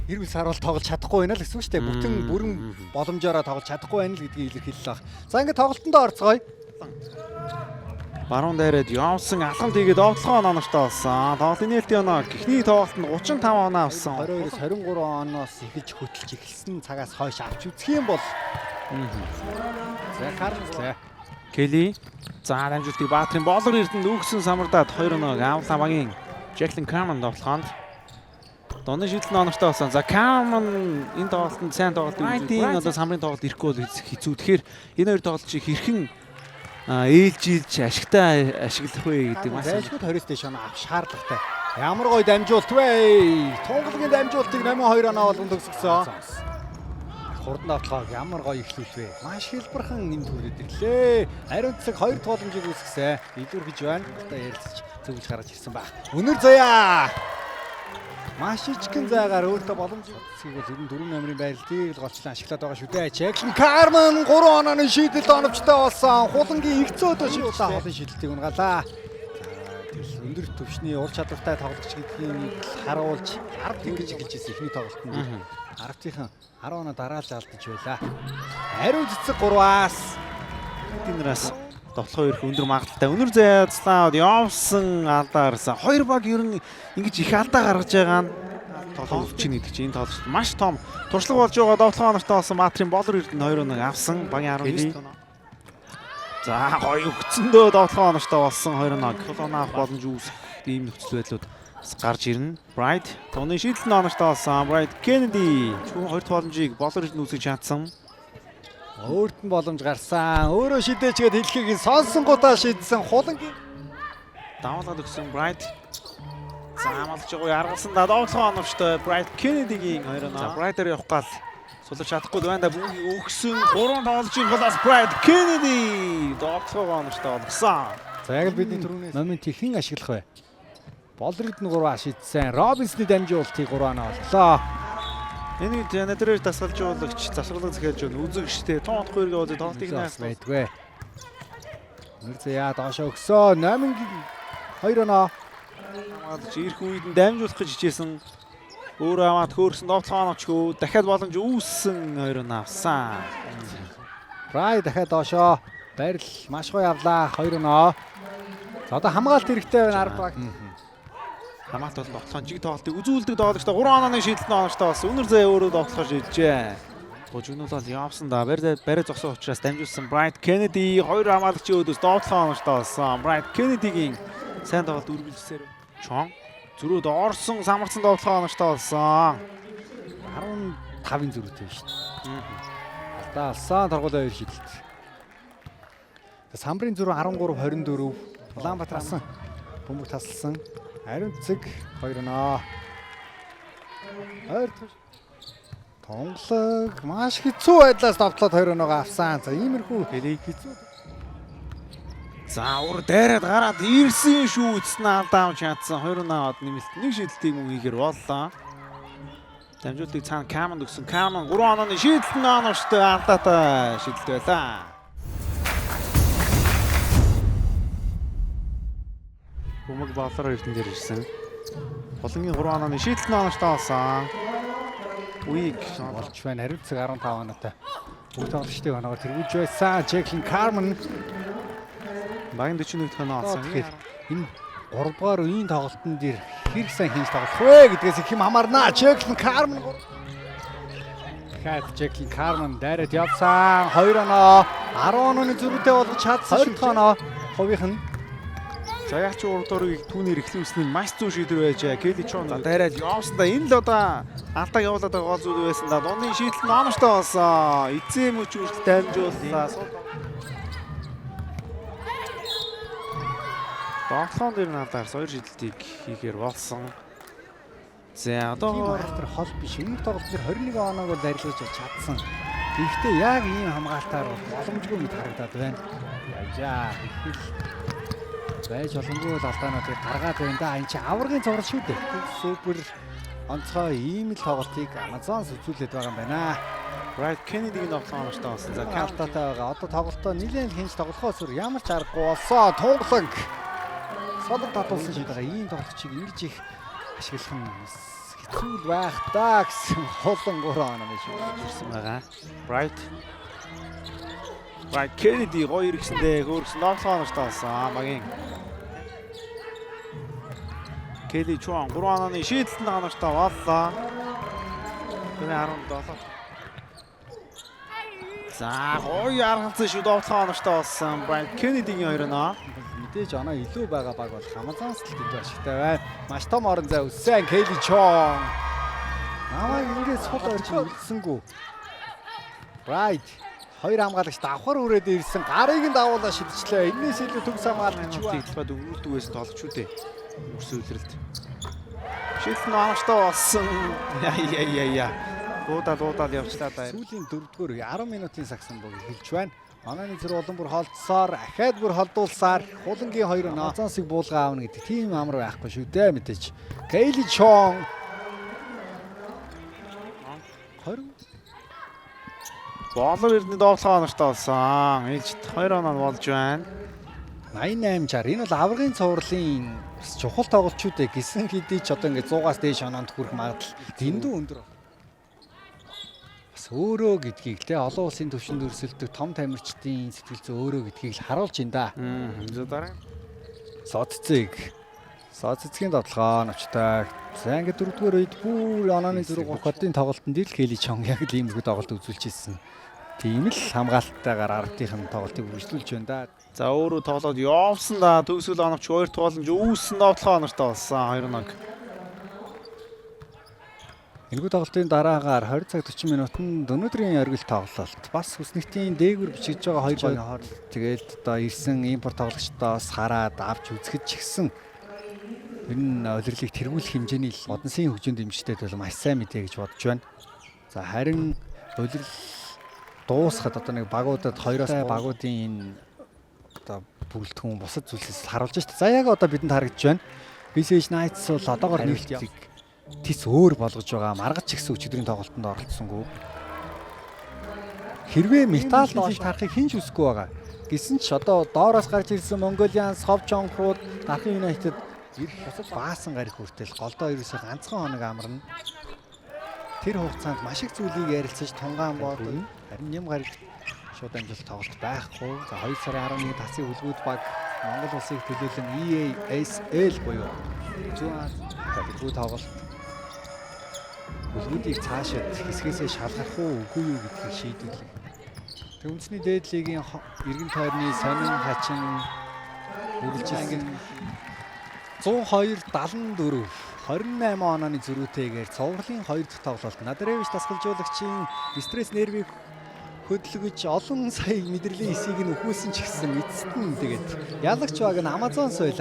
Хэрвээ сарвал тоглож чадахгүй байна л гэсэн үг шүү дээ. Бүрэн боломжоор тоглож чадахгүй байна л гэдгийг илэрхийлэл баг. За ингээд тоглолтондоо орцгоё. Баруун дайраад явсан алхамд хийгээд довтлогоо оногтой болсон. Тоглолтын нээлтийн оноо эхний тоглолтод 35 оноо авсан. 22-оос 23 оноос эхэлж хөтлж эхэлсэн цагаас хойш авч үзэх юм бол за Карл Келли за дамжуултыг Баатрин болор эрдэнд үгсэн самардаад 2 оноог авлаа багийн Jacqueline Carman довтлогоонд Донны шийдэл оногтой болсон. За Carman энэ тоглолтод сайн тоглолт үзүүлсэн. Одоо самрын тоглолт ирэхгүй бол хэцүү. Тэгэхээр энэ хоёр тоглолтыг хэрхэн ээлжилж ашигтай ашиглах вэ гэдэг маш зайлшгүй 20-с дээш оноо авах шаардлагатай. Ямар гоё дамжуулт вэ? Тунгалагын дамжуултыг 8-2 оноо болгон төгсгсөн. Хурдан автлаа ямар гоё ихлүүлвэ. Маш хэлбэрхэн энэ төрөд ирлээ. Ариун цэцэг 2 тууламжийг үүсгэсэн. Илүүр гэж байна. Одоо ярилцж зөвлөж гаргаж ирсэн ба. Өнөр заяа. Маш ичгэн зайгаар өөртөө боломжийг бол ер нь 4 номерын байрлалыг л голчлон ашиглаад байгаа шүү дээ. Jacqueline Carman 3 онооны шийдэлд оновчтой болсон. Хулангийн ихцөөдөө шийдэлтэй холын шийдэлтийг унгаалаа. Тэгэл өндөр төвшний ур чадвартай тоглогч гэдгийг харуулж 10 тэнгиж эхэлж ирсэн эхний тоглолтод 10-ийн 10 оноо дараалж алдаж байлаа. Ариун цэцэг 3-аас эднээс довтлогоо ирэх өндөр магадaltaй. Өнөр зайцлаад явсан алдаа гарсан. Хоёр баг ер нь ингэж их алдаа гаргаж байгаа нь тоглолт чинь гэдэг чинь энэ тоглолт маш том туршлага болж байгаа. Довтлогоо оногтой болсон Баатрин болор эрдэнэ 2 оног авсан. Багийн 19 оноо. За гоё өгцөндөө довтлогоо оногтой болсон 2 оног. Колоноо авах боломж үүсэх ийм нөхцөл байдлууд гарч ирнэ. Bright тооны шийдэл нь оногтой болсон. Bright Kennedy чүн 2 боломжийг болор эрдэнэ үүсгэж чадсан. өөрт нь боломж гарсан. Өөрөө шидээчгээд хэлхийг сонсонгуудаа шийдсэн хулангийн давалгаад өгсөн Bright. За амлж байгаа яргалсан довтлогоо оновчтой Bright Kennedy-гийн 2 оноо. Bright-аар явах гал сулж чадахгүй байна да бүгд өгсөн 3 тоглолчийн голоос Bright Kennedy довтлогоо оновчтой болгосон. За яг л бидний түрүүнээс моментийг хэн ашиглах вэ? Болрид нь 3 шийдсэн. Робинсны дамжуултыг 3 оноо оллоо. Энийг жанатраар дасгалжуулагч засварлаг захиалж өгнө. Үзэгчтэй тун утгагүй гээд тоглолтыг наас байдгүй. Нэр заяа доошоо өгсөн. 8-гийн 2 оноо. Хамгаалж ирэх үед нь дамжуулах гэж хичээсэн. Өөрөө аваад хөөрсөн довтлогоо оноочгүй дахиад боломж үүссэн 2 оноо авсан. Брай дахиад доошоо. Барил маш гоё авлаа 2 оноо. За одоо хамгаалт хэрэгтэй байна 10 баг. Хамаалт бол довтлогоо жиг тоглолтыг үзүүлдэг тоглогчтой 3 онооны шийдэлт оноочтой болсон. Өнөр зай өөрөө довтлогоо шийджээ. Гожигнол бол явсан да. Барай зогсоо учраас дамжуулсан Bright Kennedy 2 хамгаалагчийн өөдөөс довтлогоо оноочтой болсон. Bright Kennedy-гийн сайн тоглолт үргэлжлэсээр Чон зөрүүд орсон самарсан довтлогоо оноочтой болсон. 15-ын зөрүүтэй шүү дээ. Алдаа алсан торгуулаа 2 шийдэлт. Самбрын зөрүү 13-24. Улаанбаатар асан. Бөмбөг тасалсан. Ариун цэцэг 2 оноо. Тонглог маш хэцүү байдлаас давтлаад 2 оноогоо авсан. За иймэрхүү хэцүү. За ур дайраад гараад ирсэн шүү эцэн алдаа авч чадсан 2 оноод нэмэлт 1 шийдэлтийг мөн хийгэр боллоо. Дамжуултыг цаана Carman өгсөн. Carman 3 онооны шийдэлт нь оноочтой алдаатай шийдэлт байлаа. Бөмбөг болоор эрдэн дээр ирсэн. Болонгийн 3 онооны шийдэлт нь оноочтой болсон. Уиг болж байна. Хариу цэг 15 оноотой. Бүгд тоглолчдын оноогоор тэргүүлж байсан. Jacqueline Carman багийн 41 дэх оноо олсон. Тэгэхээр энэ 3 дугаар үеийн тоглолтын дээр хэрэг сайн хийж тоглох вэ гэдгээс их юм хамаарна. Jacqueline Carman Jacqueline Carman дайраад явсан. 2 оноо 10 онооны зөрүүтэй болгож чадсан. 20 оноо хувийнх нь за яг ч урдуурыг түүнээр эхлүүлсэн нь маш зүү шийдвэр байж Kelly Chon дайраад явсан да энэ л одоо алдаа явуулаад байгаа гол зүйл байсан да дунны шийдэл нь оноочтой болсон. Эзэн мөч үргэлж дамжууллаа. Довтлогоон дээр нь алдаарс 2 шийдэлтийг хийхээр болсон. За одоо тэр хол биш. Өмнөх тоглолт дээр 21 оноог л арилгаж чадсан. Гэхдээ яг ийм хамгаалтаар боломжгүй мэт харагдаад байна. Яа их байж боломжгүй алдаануудыг гаргаад байна да. Энд чинь аваргын цуврал шүү дээ. Супер онцгой ийм л тоглолтыг Amazon үзүүлээд байгаа юм байна. Bright Kennedy-гийн довтлогоо оноочтой болсон. За Калтатай байгаа. Одоо тоглолтоо нэлээд хинж тоглохоос өөр ямар ч аргагүй болсон. Тунгалаг солон татуулсан шиг байгаа. Ийм тоглолтыг ингэж их ашиглах нь хэцүү байх та гэсэн холон 3 оноо шүү. ирсэн байгаа. Bright Kennedy гоё иргэсэндээ хөөрсөн ноолгоо нартай болсон. Багийн Kelly Chuan 3 онооны шийдэлтэнд ханагтай боллоо. Тэр 17. За гоё аргалзсан шүү ноолгоо нартай болсон. Bright Kennedy-гийн 2 оноо. Мэдээж оноо илүү байгаа баг бол Амазонс л дэд ашигтай байна. Маш том орон зай өссөн Kelly Chong. Намайг ингээд сул орж үлдсэнгүү. Right. Хоёр хамгаалагч давхар үрээд ирсэн. Гарыг нь давуулаа шидчихлээ. Энээс илүү төгс хамгаалагч юу вэ? Тэгтбад өвөлдөгөөс толч үү дээ. Өрсөлдөлт. Шилэн амштай болсон. Яа. Дуудаад явчлаа даа. Сүүлийн 4-р 10 минутын сагсан баг эхэлж байна. Онооны зэрэг улам бүр холдсоор, ахаад бүр холдуулсаар хулангийн 2 оноо Амазонсыг буулгаа аавна гэдэг тийм амар байхгүй шүү дээ мэдээж. Kelly Chong 20 Болов эрдэнэ доотлогоо нартай болсон. Ээлжид 2 оноо болж байна. 88-60. Энэ бол аврагын цувралын чухал тоглолчууд гэсэн хэдий ч одоо ингээд 100-аас дээш оноонд хүрэх магадлал дэндүү өндөр. Бас өөрөө гэдгийг те олон улсын түвшинд өрсөлдөх том тамирчдын сэтгэл зүй өөрөө гэдгийг л харуулж ин да. За дараа. Соццгийн тоглоо навчтай. За ингээд 4-р үед бүр онооны зэрэг гохотын тоглолтод л Kelly Chong яг л иймэрхүү тоглолт үзүүлж ирсэн. Тийм л хамгаалалттайгаар аргатынхын тоглолтыг үргэлжлүүлж байна да. За өөрөө тоглоод явсан да. Төгсгөл оновч 2 туулж үүссэн ноолгоо нартай болсон 2 оноо. Энэхүү тоглолтын дараагаар 20 цаг 40 минутанд өнөөдрийн оргил тоглолт. Бас хүснэгтийн дээгүр бичиж байгаа хоёр багийн хооронд тэгээд одоо ирсэн импорт тоглогчдоос хараад авч үзэхэд ч гэсэн ер нь улирлыг тэргүүлэх хэмжээний модонсын хөгжинд дэмжтэй бол маш сайн мэдээ гэж бодож байна. За харин улирал дуусахад одоо нэг багуудад 2-оос багуудын энэ одоо бүрэлдэхүүн бусад зүйлсээс харуулж байна шүү дээ. За яг одоо бидэнд харагдж байна. Visage Knights бол одоогоор нээлтийг тис өөр болгож байгаа. Маргач ихсэн өчигдрийн тоглолтод оролцсонгүй. Хэрвээ металл доош тарахыг хэн ч үсэхгүй байгаа. Гэсэн ч одоо доороос гарч ирсэн Mongolian Sovchong руу Дархан United ирэх бусад баасан гариг хүртэл голдоо ерөөсөө ганцхан хоног амарна. Тэр хугацаанд маш их зүйлийг ярилцаж тунгаан буудал харин нэм гариг шууд амжилт тоглолт байхгүй. За 2 сарын 11-нд тасгийн хөлгүүд баг Монгол улсыг төлөөлөн EASL буюу Зүүн Африк тоглолт хөлгүүдийг цаашаад хэсгээсээ шалгах уу үгүй юу гэдгийг шийдвэрлэв. Төвчний дээд лигийн эргэн тойрны сонин хачин үргэлжилсэн 102-74 28 онооны зөрүүтэйгээр цовруулын 2 дахь тоглолт Надаревич дасгалжуулагчийн стресс нервийг хөдөлгөж олон сая мэдрэлийн эсийг нь өхүүлсэн ч гэсэн эцэст нь тэгээд ялагч баг нь Амазонс байл